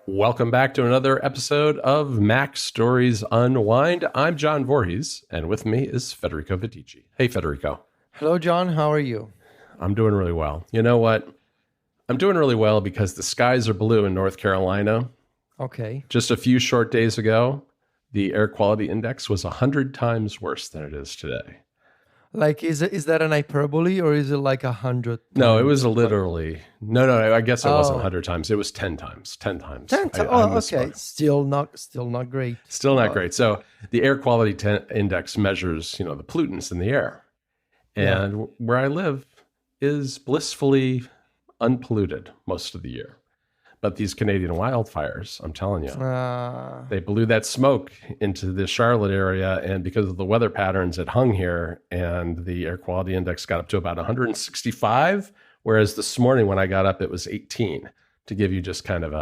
Welcome back to another episode of Mac Stories Unwind. I'm John Voorhees, and with me is Federico Vidici. Hey, Federico. Hello, John. How are you? I'm doing really well. You know what? I'm doing really well because the skies are blue in North Carolina. Okay. Just a few short days ago, the air quality index was 100 times worse than it is today. Like, is that an hyperbole or is it like 100? No, it was literally, no, I guess it wasn't 100 times. It was 10 times. 10 times. 10 times. Oh, okay. Still not great. Still not great. So the air quality index measures, the pollutants in the air. And where I live is blissfully unpolluted most of the year. But these Canadian wildfires, I'm telling you, they blew that smoke into the Charlotte area. And because of the weather patterns, it hung here. And the air quality index got up to about 165. Whereas this morning when I got up, it was 18, to give you just kind of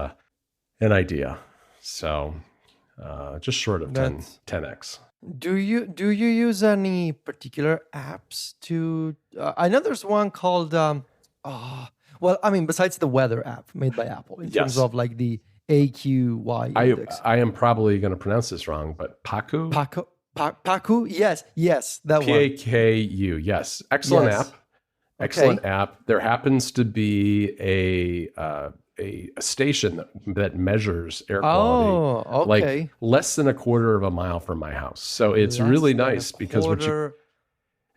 an idea. So just short of 10x. Do you use any particular apps to... I know there's one called... besides the weather app made by Apple, in terms of like the AQY index. I am probably going to pronounce this wrong, but Paku? Paku? Yes, that one. Paku, yes. Excellent app. Excellent app. There happens to be a station that measures air quality. Oh, okay. Like less than a quarter of a mile from my house. So it's really nice because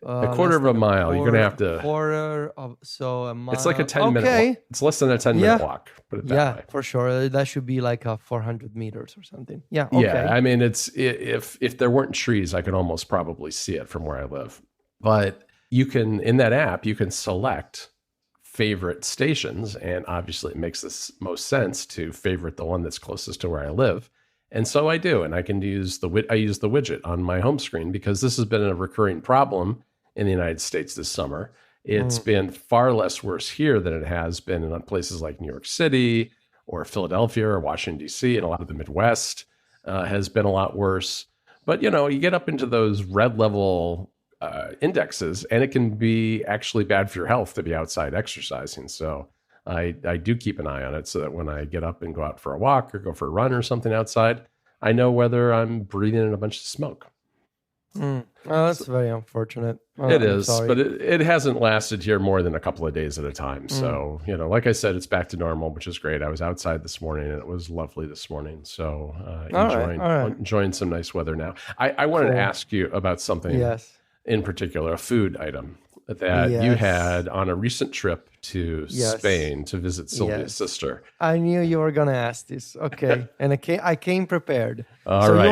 a quarter of a mile, you're going to have to... a mile. It's like a 10-minute walk. It's less than a 10-minute walk, put it that way. For sure. That should be like 400 meters or something. Yeah, okay. Yeah, I mean, it's if there weren't trees, I could almost probably see it from where I live. But in that app, you can select favorite stations, and obviously it makes the most sense to favorite the one that's closest to where I live. And so I do, and I can use the widget on my home screen because this has been a recurring problem in the United States this summer. It's been far less worse here than it has been in places like New York City or Philadelphia or Washington, D.C., and a lot of the Midwest has been a lot worse. But, you get up into those red level indexes, and it can be actually bad for your health to be outside exercising. So I do keep an eye on it so that when I get up and go out for a walk or go for a run or something outside, I know whether I'm breathing in a bunch of smoke. Oh, that's very unfortunate. It is, but it hasn't lasted here more than a couple of days at a time. So, like I said, it's back to normal, which is great. I was outside this morning and it was lovely this morning. So enjoying some nice weather now. I wanted to ask you about something in particular, a food item that you had on a recent trip to Spain to visit Sylvia's sister. I knew you were going to ask this. Okay. And I came prepared. All right.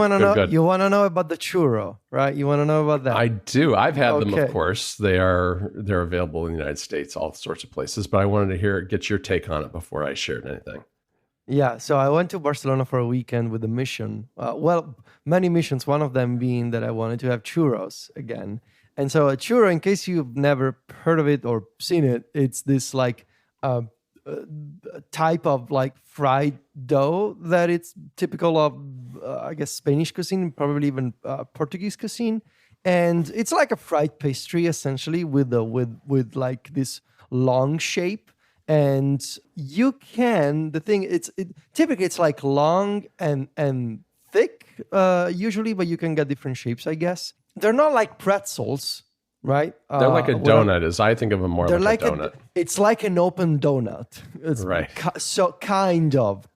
You want to know about the churro, right? You want to know about that? I do. I've had them, of course. They're available in the United States, all sorts of places. But I wanted to get your take on it before I shared anything. Yeah. So I went to Barcelona for a weekend with a mission. Many missions, one of them being that I wanted to have churros again. And so a churro, in case you've never heard of it or seen it, it's this like type of like fried dough that it's typical of, I guess, Spanish cuisine, probably even Portuguese cuisine. And it's like a fried pastry essentially with like this long shape. And typically it's like long and thick usually, but you can get different shapes, I guess. They're not like pretzels, right? They're like a donut, as I think of them more like a donut. It's like an open donut. It's right. So kind of.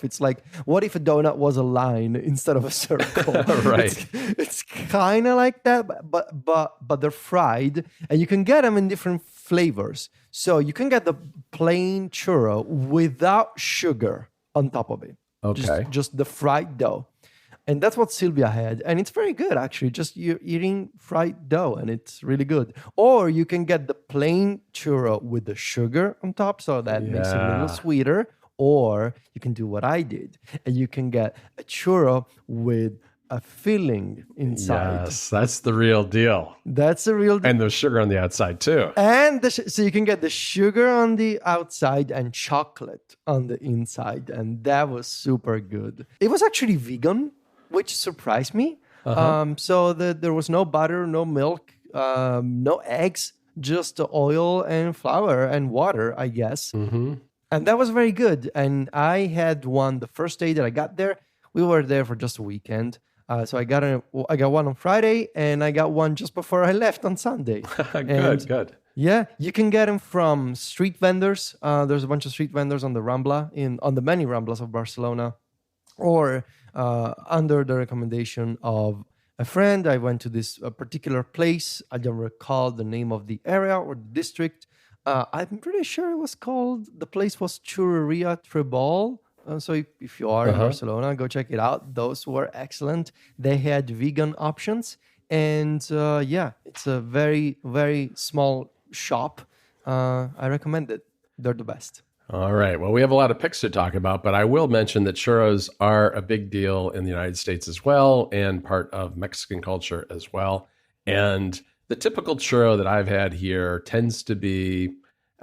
It's like, what if a donut was a line instead of a circle? Right. It's kind of like that, but they're fried, and you can get them in different flavors. So you can get the plain churro without sugar on top of it. Okay. Just the fried dough. And that's what Sylvia had. And it's very good, actually. Just you're eating fried dough, and it's really good. Or you can get the plain churro with the sugar on top, so that makes it a little sweeter. Or you can do what I did, and you can get a churro with a filling inside. Yes, that's the real deal. That's the real deal. And the sugar on the outside, too. And so you can get the sugar on the outside and chocolate on the inside. And that was super good. It was actually vegan, which surprised me. So there was no butter, no milk, no eggs, just oil and flour and water, I guess. Mm-hmm. And that was very good. And I had one the first day that I got there. We were there for just a weekend. So I got one on Friday, and I got one just before I left on Sunday. Good. Yeah, you can get them from street vendors. There's a bunch of street vendors on the Rambla, on the many Ramblas of Barcelona, or under the recommendation of a friend. I went to this particular place. I don't recall the name of the area or the district. I'm pretty sure the place was Churreria Trebol. So if you are in Barcelona, go check it out. Those were excellent. They had vegan options. And it's a very, very small shop. I recommend it. They're the best. All right. Well, we have a lot of picks to talk about, but I will mention that churros are a big deal in the United States as well, and part of Mexican culture as well. And the typical churro that I've had here tends to be,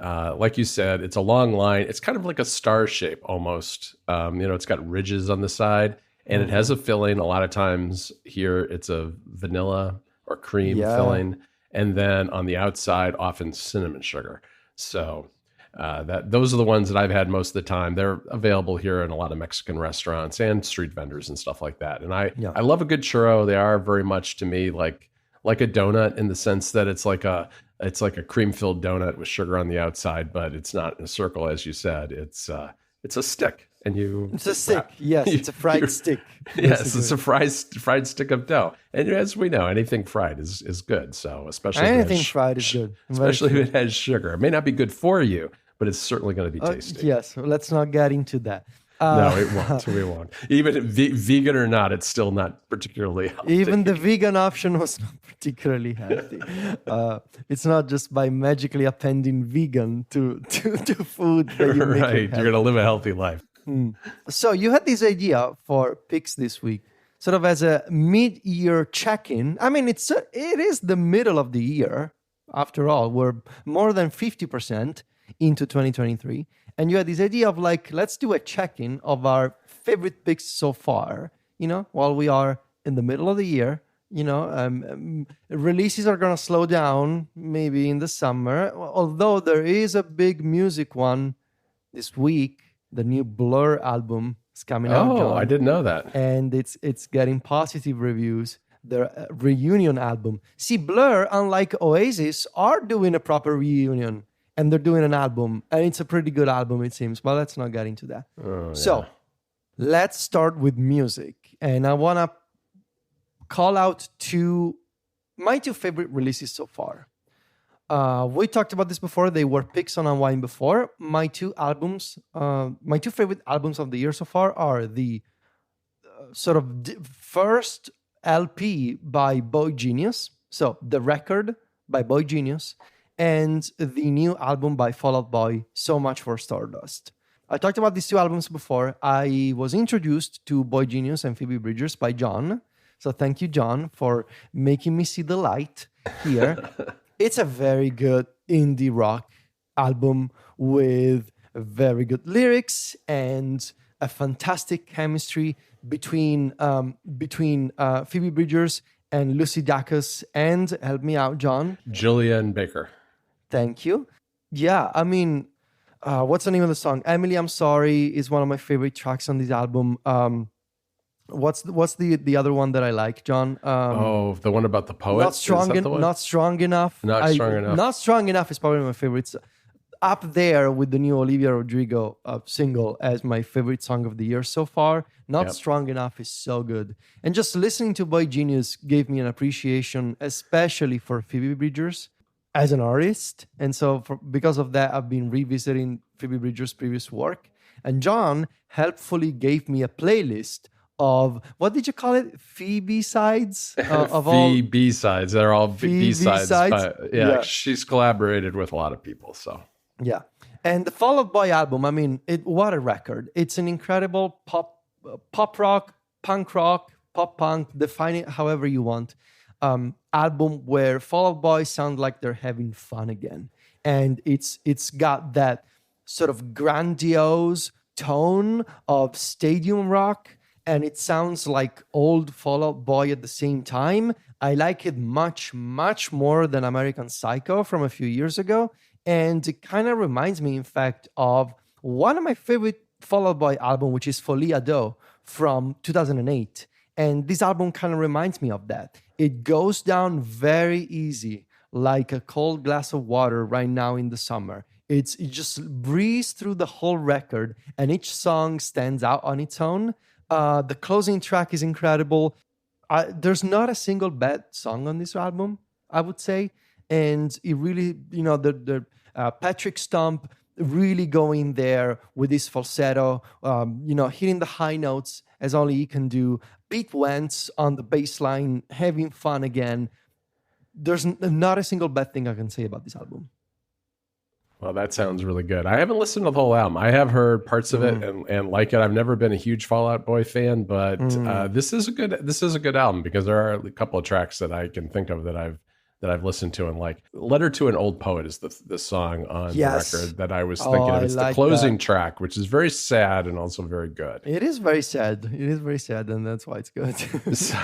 like you said, it's a long line. It's kind of like a star shape almost. It's got ridges on the side, and it has a filling. A lot of times here, it's a vanilla or cream filling, and then on the outside, often cinnamon sugar. So those are the ones that I've had most of the time. They're available here in a lot of Mexican restaurants and street vendors and stuff like that. And I love a good churro. They are very much to me like a donut, in the sense that it's like a cream-filled donut with sugar on the outside, but it's not in a circle, as you said. It's a stick, and it's a stick. Yes, it's a fried stick. Yes, it's a fried stick of dough. And as we know, anything fried is good. So especially anything fried is good, especially if it has sugar. It may not be good for you, but it's certainly going to be tasty. Yes, let's not get into that. No, it won't. We won't. Even vegan or not, it's still not particularly healthy. Even the vegan option was not particularly healthy. It's not just by magically appending vegan to food that you make right. You're going to live a healthy life. So you had this idea for picks this week, sort of as a mid-year check-in. I mean, it is the middle of the year. After all, we're more than 50% into 2023. And you had this idea of let's do a check-in of our favorite picks so far, while we are in the middle of the year. Releases are going to slow down maybe in the summer, although there is a big music one this week. The new Blur album is coming out. Oh, I didn't know that. And it's getting positive reviews. Their reunion album. See, Blur, unlike Oasis, are doing a proper reunion. And they're doing an album, and it's a pretty good album, it seems. But let's not get into that. So, let's start with music. And I want to call out my two favorite releases so far. We talked about this before. They were picks on Unwind before. My two favorite albums of the year so far are the sort of first LP by Boy Genius. So, The Record by Boy Genius. And the new album by Fall Out Boy, So Much for Stardust. I talked about these two albums before. I was introduced to Boy Genius and Phoebe Bridgers by John. So thank you, John, for making me see the light here. It's a very good indie rock album with very good lyrics and a fantastic chemistry between Phoebe Bridgers and Lucy Dacus and, help me out, John. Jillian Baker. Thank you. Yeah, I mean, what's the name of the song? Emily, I'm Sorry is one of my favorite tracks on this album. What's the other one that I like, John? The one about the poet? Not strong enough. Not strong enough. Not strong enough is probably my favorite. Up there with the new Olivia Rodrigo single as my favorite song of the year so far. Not strong enough is so good. And just listening to Boy Genius gave me an appreciation, especially for Phoebe Bridgers as an artist. And so because of that, I've been revisiting Phoebe Bridgers' previous work. And John helpfully gave me a playlist of, what did you call it? Phoebe sides? Phoebe sides. They're all B-sides. Yeah, she's collaborated with a lot of people, so. Yeah. And the Fall Out Boy album, I mean, what a record. It's an incredible pop rock, punk rock, pop punk, define it however you want, album where Fall Out Boy sound like they're having fun again. And it's got that sort of grandiose tone of stadium rock, and it sounds like old Fall Out Boy at the same time. I like it much, much more than American Psycho from a few years ago. And it kind of reminds me, in fact, of one of my favorite Fall Out Boy album, which is Folie à Deux from 2008. And this album kind of reminds me of that. It goes down very easy, like a cold glass of water right now in the summer. It just breezes through the whole record, and each song stands out on its own. The closing track is incredible. There's not a single bad song on this album, I would say. And it really, the Patrick Stump really going there with his falsetto, hitting the high notes as only he can do. Pete Wentz on the bass line, having fun again. There's not a single bad thing I can say about this album. Well, that sounds really good. I haven't listened to the whole album. I have heard parts of it and like it. I've never been a huge Fall Out Boy fan, but this is a good album because there are a couple of tracks that I can think of that I've listened to and like. Letter to an Old Poet is the song on the record that I was thinking of. It's the closing track, which is very sad and also very good. It is very sad. And that's why it's good.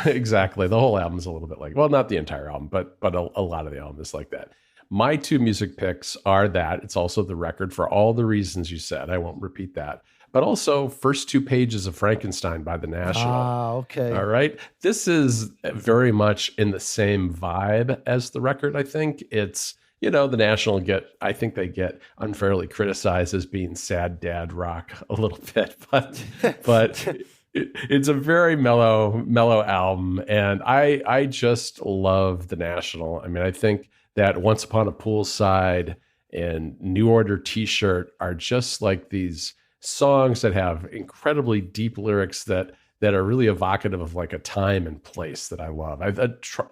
Exactly. The whole album is a little bit like, well, not the entire album, but a lot of the album is like that. My two music picks are that. It's also the record for all the reasons you said. I won't repeat that. But also first two pages of Frankenstein by The National. Okay. All right. This is very much in the same vibe as the record, I think. It's, The National I think they get unfairly criticized as being sad dad rock a little bit, but it's a very mellow album. And I just love The National. I mean, I think that Once Upon a Poolside and New Order T-shirt are just like these songs that have incredibly deep lyrics that are really evocative of like a time and place that I love.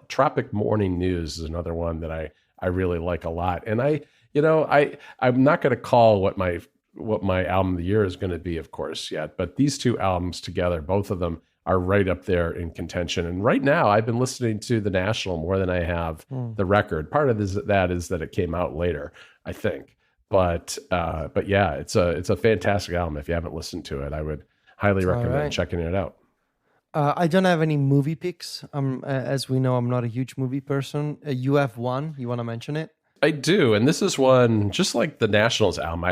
Tropic Morning News is another one that I really like a lot. And I'm not going to call what my album of the year is going to be, of course, yet, but these two albums together, both of them are right up there in contention. And right now I've been listening to The National more than I have the record. Part of that is that it came out later, I think. But yeah, it's a fantastic album. If you haven't listened to it, I would highly recommend checking it out. I don't have any movie picks. As we know, I'm not a huge movie person. You have one. You want to mention it? I do, and this is one just like the Nationals album. I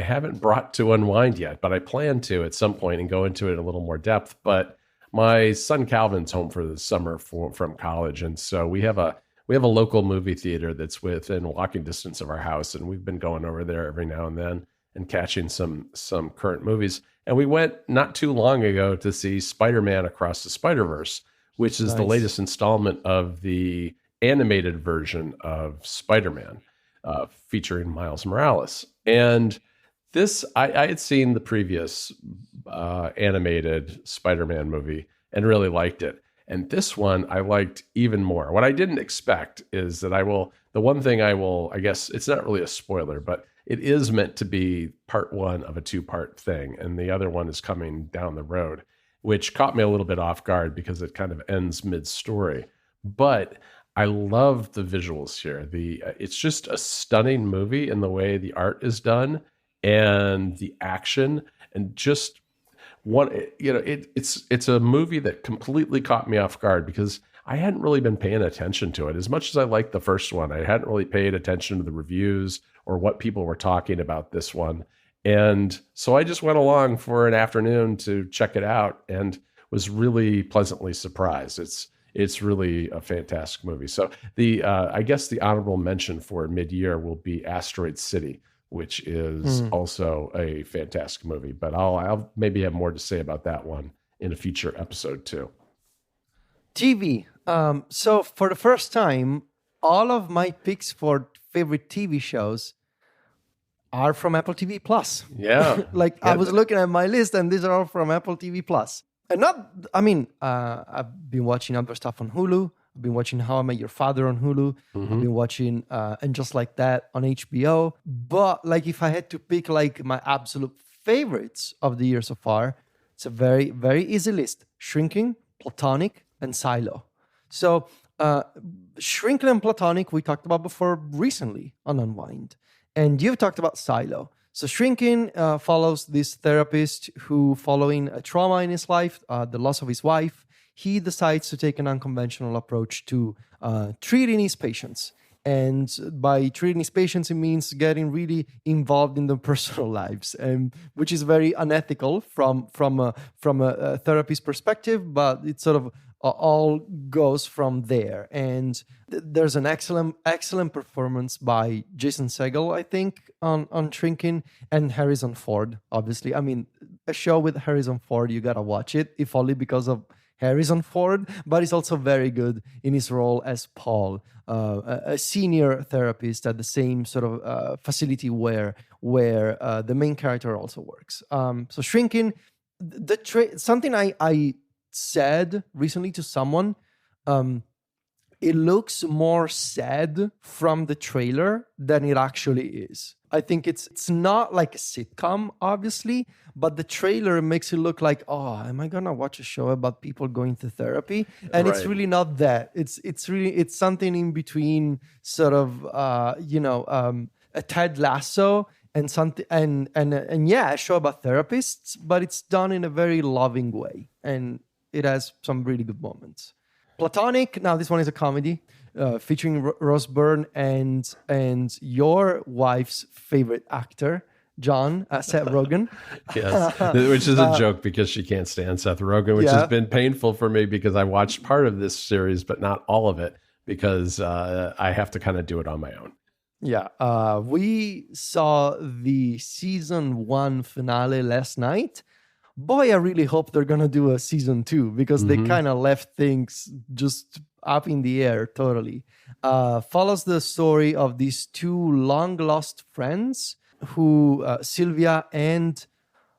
haven't brought to Unwind yet, but I plan to at some point and go into it in a little more depth. But my son Calvin's home for the summer from college, and so we have a local movie theater that's within walking distance of our house, and we've been going over there every now and then and catching some current movies. And we went not too long ago to see Spider-Man Across the Spider-Verse, which is the latest installment of the animated version of Spider-Man, featuring Miles Morales. And this, I had seen the previous animated Spider-Man movie and really liked it. And this one I liked even more. What I didn't expect is that I guess it's not really a spoiler, but it is meant to be part one of a two-part thing. And the other one is coming down the road, which caught me a little bit off guard because it kind of ends mid-story. But I love the visuals here. It's just a stunning movie in the way the art is done and the action, and just it's a movie that completely caught me off guard because I hadn't really been paying attention to it as much as I liked the first one. I hadn't really paid attention to the reviews or what people were talking about this one. And so I just went along for an afternoon to check it out and was really pleasantly surprised. It's really a fantastic movie. So I guess the honorable mention for mid-year will be Asteroid City, which is also a fantastic movie. But I'll maybe have more to say about that one in a future episode too. TV. So for the first time, all of my picks for favorite TV shows are from Apple TV Plus. Yeah. I was looking at my list and these are all from Apple TV Plus. And I've been watching other stuff on Hulu. I've been watching How I Met Your Father on Hulu. I've been watching And Just Like That on HBO. But if I had to pick my absolute favorites of the year so far, it's a very, very easy list. Shrinking, Platonic, and Silo. So Shrinking and Platonic we talked about before recently on Unwind. And you've talked about Silo. So Shrinking follows this therapist who, following a trauma in his life, the loss of his wife, he decides to take an unconventional approach to treating his patients. And by treating his patients, it means getting really involved in their personal lives, and which is very unethical from a therapist perspective. But it sort of all goes from there. And there's an excellent performance by Jason Segel, I think, on Shrinking, and Harrison Ford. Obviously, I mean, a show with Harrison Ford, you gotta watch it, if only because of Harrison Ford, but he's also very good in his role as Paul, a senior therapist at the same sort of facility where the main character also works. So Shrinking, something I said recently to someone, it looks more sad from the trailer than it actually is. I think it's not like a sitcom, obviously, but the trailer makes it look like, oh, am I gonna watch a show about people going to therapy? And It's really not that. It's something in between, sort of, a Ted Lasso and something, and yeah, a show about therapists, but it's done in a very loving way, and it has some really good moments. Platonic. Now, this one is a comedy featuring Rose Byrne and your wife's favorite actor, John, Seth Rogen. Yes, which is a joke because she can't stand Seth Rogen, which has been painful for me because I watched part of this series, but not all of it, because I have to kind of do it on my own. Yeah, we saw the season 1 finale last night. Boy, I really hope they're going to do a season 2, because they kind of left things just up in the air totally. Follows the story of these two long-lost friends, who Sylvia and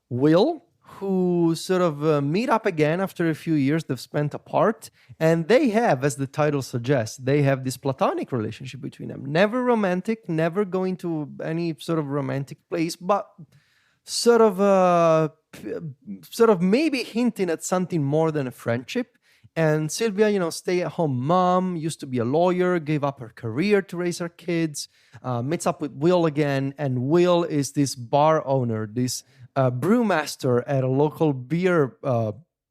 Will, who sort of meet up again after a few years they've spent apart. And they have, as the title suggests, they have this platonic relationship between them. Never romantic, never going to any sort of romantic place, but sort of maybe hinting at something more than a friendship. And Sylvia, stay-at-home mom, used to be a lawyer, gave up her career to raise her kids, meets up with Will again, and Will is this bar owner, this brewmaster at a local beer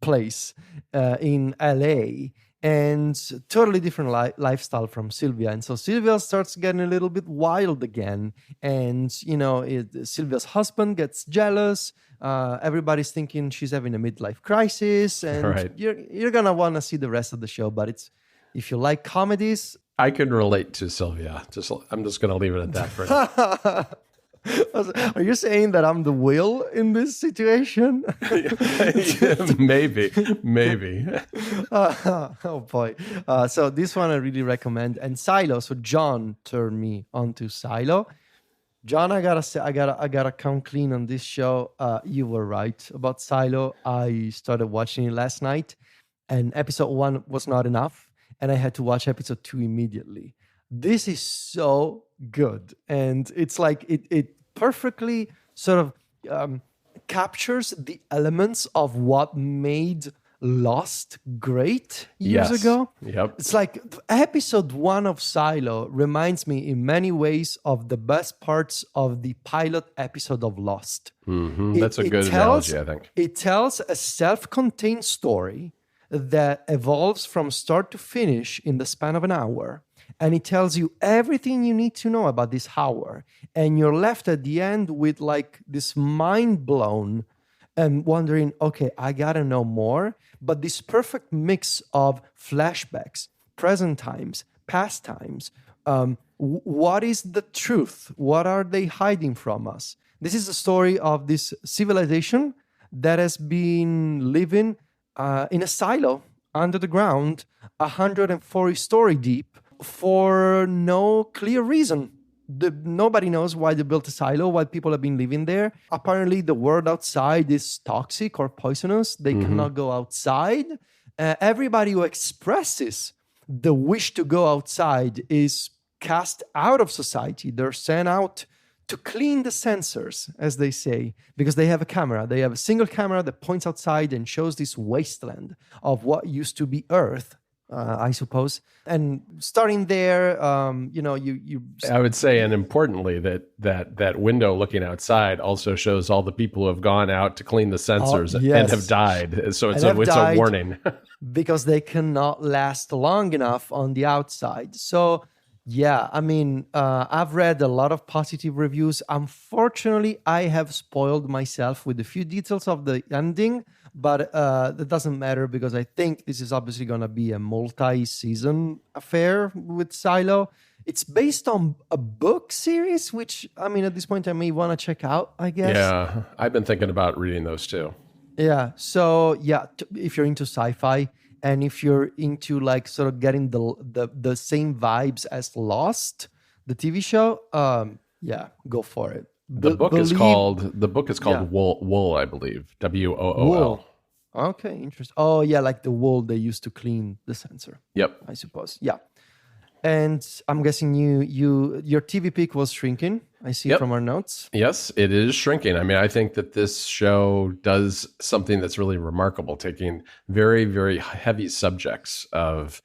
place in LA, and totally different lifestyle from Sylvia. And so Sylvia starts getting a little bit wild again, and Sylvia's husband gets jealous. Everybody's thinking she's having a midlife crisis, and you're gonna want to see the rest of the show. But if you like comedies, I can relate to Sylvia. I'm just gonna leave it at that for now. Are you saying that I'm the Will in this situation? Maybe. Oh boy! So this one I really recommend. And Silo. So John turned me onto Silo. John, I gotta say, I gotta come clean on this show. You were right about Silo. I started watching it last night, and episode 1 was not enough, and I had to watch episode 2 immediately. This is so good, and it's like it perfectly sort of captures the elements of what made Lost great years ago. Yep. It's like episode 1 of Silo reminds me in many ways of the best parts of the pilot episode of Lost. Mm-hmm. That's a good analogy, I think. It tells a self-contained story that evolves from start to finish in the span of an hour. And it tells you everything you need to know about this hour. And you're left at the end with like this mind blown and wondering, okay, I gotta know more. But this perfect mix of flashbacks, present times, past times, what is the truth? What are they hiding from us? This is the story of this civilization that has been living in a silo under the ground, 140 story deep, for no clear reason. Nobody knows why they built a silo, why people have been living there. Apparently, the world outside is toxic or poisonous. They cannot go outside. Everybody who expresses the wish to go outside is cast out of society. They're sent out to clean the sensors, as they say, because they have a camera. They have a single camera that points outside and shows this wasteland of what used to be Earth. I suppose. And starting there, you. I would say, and importantly, that window looking outside also shows all the people who have gone out to clean the sensors and have died. So it's a warning. Because they cannot last long enough on the outside. So Yeah, I mean, I've read a lot of positive reviews. Unfortunately, I have spoiled myself with a few details of the ending, but that doesn't matter because I think this is obviously going to be a multi-season affair with Silo. It's based on a book series, which, I mean, at this point, I may want to check out, I guess. Yeah, I've been thinking about reading those too. Yeah. So yeah, if you're into sci-fi and if you're into like sort of getting the same vibes as Lost, the TV show, yeah, go for it. Believe, The book is yeah, called Wool, I believe. wool. WOOL. Okay, interesting. Oh yeah, like the wool they used to clean the sensor, Yep. I suppose. Yeah. And I'm guessing your TV pick was Shrinking. I see Yep. from our notes. Yes, it is shrinking. I mean, I think that this show does something that's really remarkable, taking very, very heavy subjects of,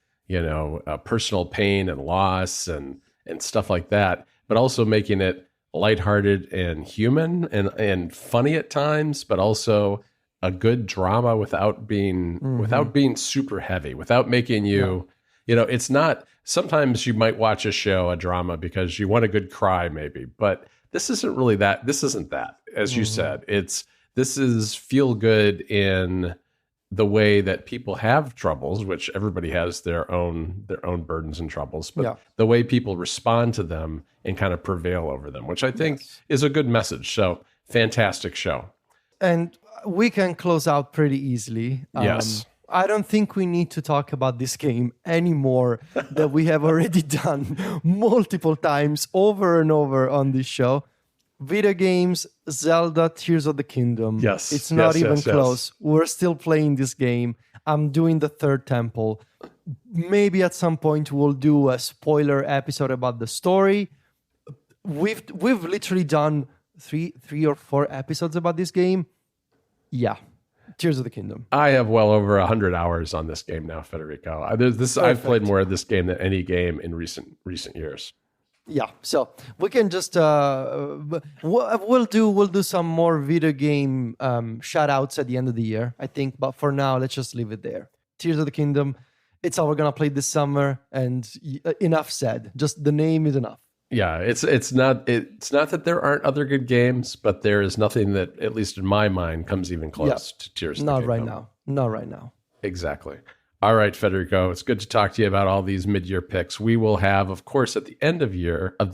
personal pain and loss and stuff like that, but also making it lighthearted and human and funny at times, but also a good drama without being super heavy, without making you, it's not. Sometimes you might watch a show, a drama, because you want a good cry, maybe, but this isn't really that. This isn't that, as you said. This is feel good in the way that people have troubles, which everybody has their own burdens and troubles, but Yeah. the way people respond to them and kind of prevail over them, which I think is a good message. So fantastic show. And we can close out pretty easily. Yes. I don't think we need to talk about this game anymore that we have already done multiple times over and over on this show. Video games, Zelda, Tears of the Kingdom. Yes. It's not Yes, even yes, yes. close. We're still playing this game. I'm doing the third temple. Maybe at some point we'll do a spoiler episode about the story. We've literally done three or four episodes about this game. Yeah. Tears of the Kingdom. I have well over 100 hours on this game now, Federico. I've played more of this game than any game in recent years. Yeah, so we can just we'll do some more video game shout outs at the end of the year, I think. But for now, let's just leave it there. Tears of the Kingdom. It's all we're gonna play this summer, and enough said. Just the name is enough. Yeah, it's not that there aren't other good games, but there is nothing that, at least in my mind, comes even close to Tears of the Not Kingdom. right now. Not right now. Exactly. All right, Federico, it's good to talk to you about all these mid-year picks. We will have, of course, at the end of the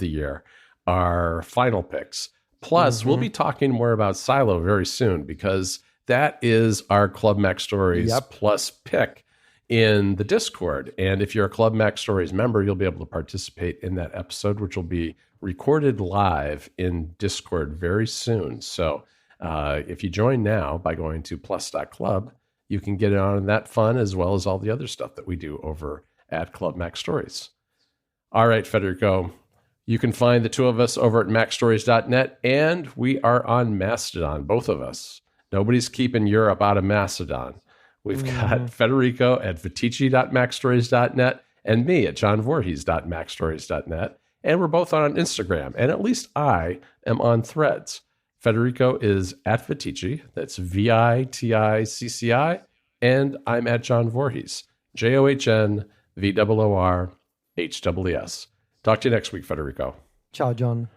year, our final picks. Plus, we'll be talking more about Silo very soon because that is our Club Mac Stories Plus pick in the Discord. And if you're a Club Mac Stories member, you'll be able to participate in that episode, which will be recorded live in Discord very soon. So if you join now by going to plus.club, you can get on that fun as well as all the other stuff that we do over at Club Mac Stories. All right, Federico, you can find the two of us over at macstories.net, and we are on Mastodon, both of us. Nobody's keeping Europe out of Mastodon. We've got Federico at vitici.macstories.net and me at johnvorhees.macstories.net. And we're both on Instagram, and at least I am on Threads. Federico is at Vitici, that's VITICCI, and I'm at John Voorhees, JOHNVOORHEES. Talk to you next week, Federico. Ciao, John.